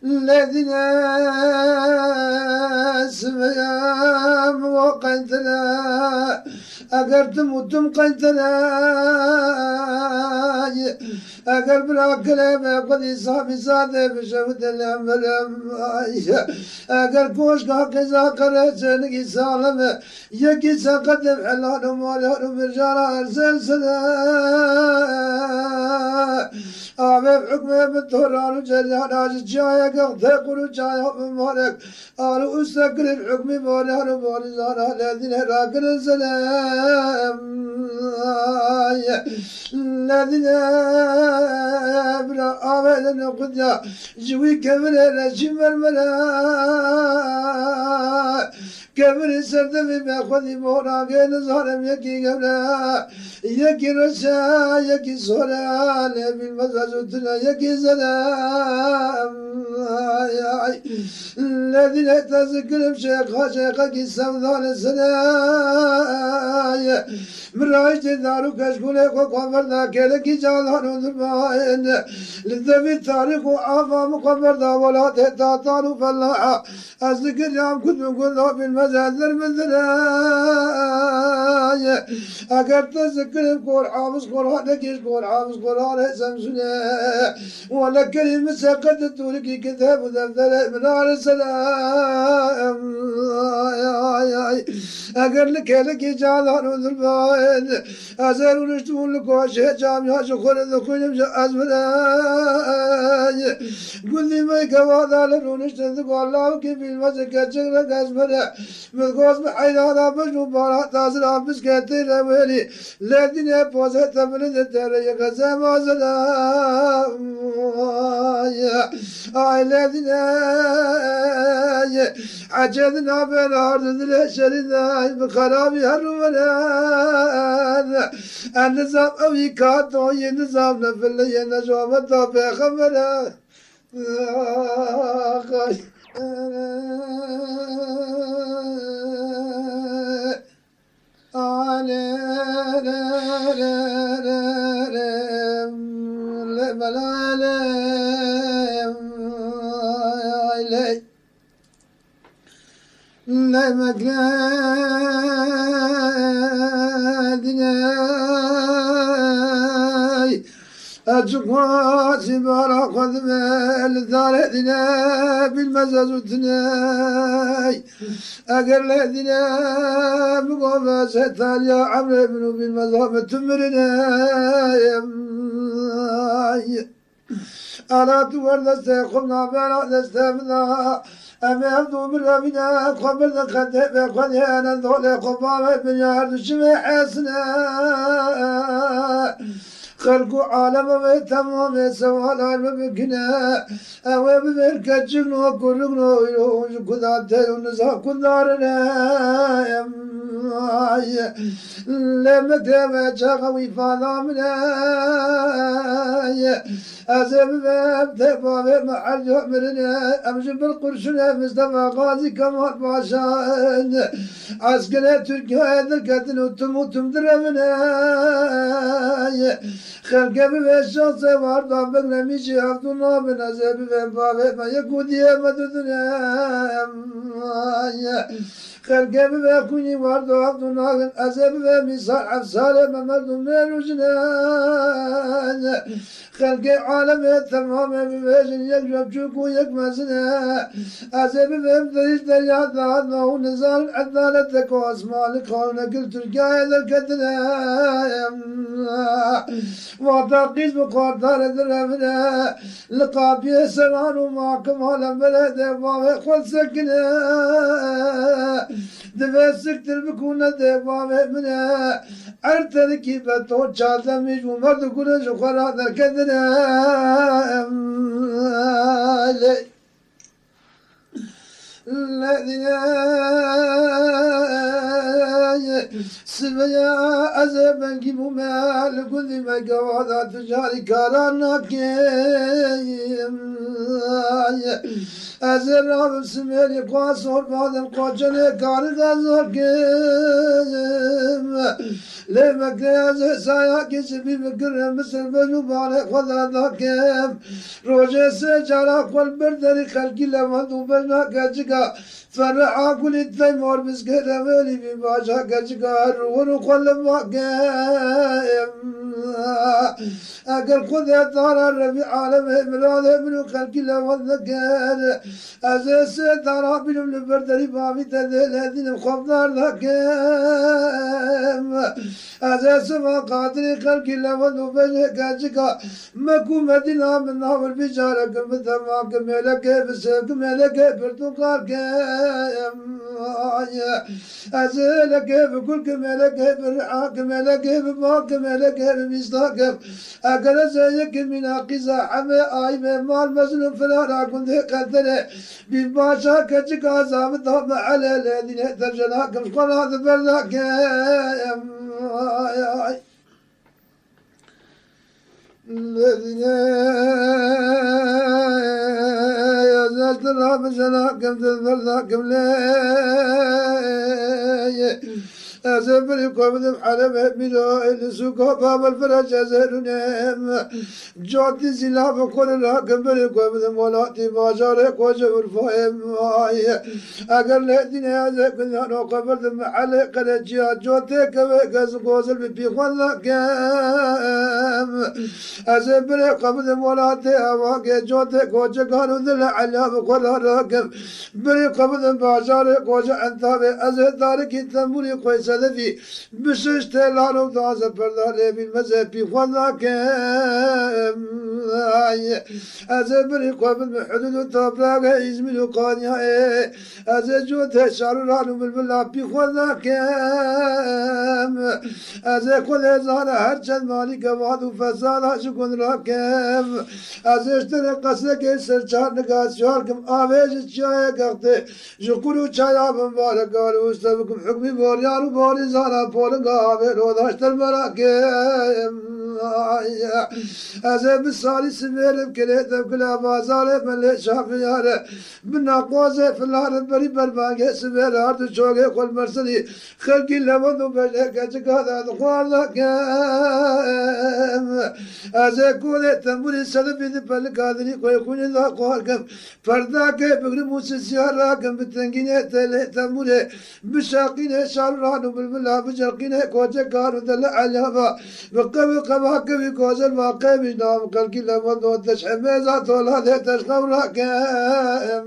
الذين سمعهم وقتنا أقرتم وتم قتنا أقرب الكلام قد يصاب صادق بشهود الأمر أقر كوش قاقزا قرأتن كي سالم يكي سقدم حلال ومالار برجال أرسل سلا أبي حكمه بالطهران وجريان عاجز جايا قغطي قلو جايا مبارك قالوا استقر الحكم مالار ومالزان الذين راكن السلام الذين أبرا آمنا قديا جوي كمل رجيم الملا كمل سرد بما خذي مونا غير ظالم يكي قبلا يكي رشا يكي صورا بالمزازتنا يكي سلام الذين تذكرهم شيخا شيخا كي سمضان السنايا من رايت دارو كشكولك وقبر ذاك لكي جالان ذربائن للذبي التاريخ وعافا مقبر ذا ولا تهتاتانو فلاحا أذكر يام كنت نقول ذا بالمزادر من ذرايا أقر تذكر القول حافظ قرآن لكيش قول حافظ قرآن سمسنا ولا كلمة سقط التوركي كتاب ذبذل من على السلام أقر لكي جالان ذربائن أزالوا نشتون لكوشي جامعة شخور ذكوين أزمنا قل لي ما يكواذا لنشتن ذكو الله كيف المسكة شغلك أزمنا مذكوز بحيث هذا بجنو بارا تازل عبس كتير ويلي الذين يبوزه تبلد التاري غزام وزلام الذين عجدنا بين أرض الشريدة بخرابي هرمنا النظام أوي كاتو ينظام نفل ينجوم الطبع خبرا لا مكادنا أجقوا سبارا قدم الثالثنا بالمزازتنا أقر لذنا بقوما ستاليا عمر بن بالمزامة تمرنا ألا تورد استيقظنا بلا نستمنا أما أبدو من ربنا قبل ذكرت بقد أنا ذول قبامة من يارد الشمع حسنا خلقوا عالم ويتمام سوال بكنا أو بمركة جنو كرقنو يلوج كذات ونزا كنارنا لما كما جاقوي فاضامنا أزم بابتفا بمحل يؤمرنا أمشي بالقرشنا مصطفى غازي كمال باشان عسكرة تركيا ذكرتن وتموتم درمنا خلقه بشان سوار دابق نميشي عبدالله بن عزيب بن بابه ما يكودي مددنا خلقه بكوني وارد عبدالله بن عزيب بن مصار عفصال ممردم نروجنا خلقه عالم تمام ببيجن يكجب شوكو يكمسنا عزيب بن دريش دريات لعدنا ونزال عدالة تكو اسمال قانون كل تركيا ذلكتنا وتقيس بقارتار درمنا لقابي سمان ومعكم على بلد بابا خل سكنا دفسك تربكونا دبابا منا ارتدكي بتو چادم مجمو مرد كنا شخرا دركدنا الذين سبيا أزبن كيمو مال كل ما قوانا تجاري كارانا كيم أزراب سميري قاصور بعد القوجنة كارغا زرقيم لما كياز سايا كسبي بكرم مثل بجوبانة خدا ذاكيم روجه سجارة قل بردري خلقي لما دوبنا كجيكا فرعا كل التيمور مسكرة مالي بباشا كجيكا روحو قل ماكيم أقل خذ دار الربيع عالم مراد ابن خلقي لما ذكر أزيس دارا بنو البردري بابي تدل هدين الخفضار ذاكيم أزيس ما قادري خلقي لما دوبنا كجيكا مكو مدينة من ناول بجارة كمثما كملك بسك ملك برتقال كيم أزيلك بكل كملك برعا كملك بما كملك بمستاكم أقل زيك من قزا حمي آي مال مظلوم فلا كنت قدره بباشا كجك عذاب طاب على الذين ترجلاكم قرآن برداكم الذين يزلت الرب سلاكم تذبرداكم لي أزبر قبض حرم ميلو السوق باب الفرج أزهرنهم جوتي سلاف كل راكم بر قبض مولاتي بازار قوجر فاهم أجر لدين هذا كنا نقبض محل قرجيا جوتي كوي كز قوزل بيخون لكم أزبر قبض مولاتي أواك جوتي قوجر كانوا ذل علام كل راكم بر قبض بازار قوجر أنتابه أزهدار كتموري قوي سلفي بسوش تلارو داز بردالي بالمذهب بخوانا كم أزبري قبل محدود طبلاغ إزميلو قانيا أزجوت شارورانو بالبلا بخوانا كم أزكول هزانا هرچند مالي قوادو فزانا شكون راكم أزشتر قصدك سرچار نقاس شاركم آويج چايا قغتي جقولو چايا بمباركارو استبكم حكمي بوريارو بوري زانا بولنغا بيرو داشتر مراكم أزب الصالي سميرم كليتم كلا بازاري من لي شافياري من أقوازي في الهارم بري برباقي سمير هارد شوقي قول مرسلي خلقي لمنو بجيك جكادا دخوار لكم أزب كولي تنبولي سلبي دي بلقادري كوي خوني دا قواركم فرداكي بغري موسي سياراكم بتنقيني تلي تنبولي بشاقيني شارورانو بالبلا بجرقيني كوجه كارو دل عليها بقبي قباكبي كوزل ما قبي نام قلقي لما دو تشحمي ذات ولا تشخم راكم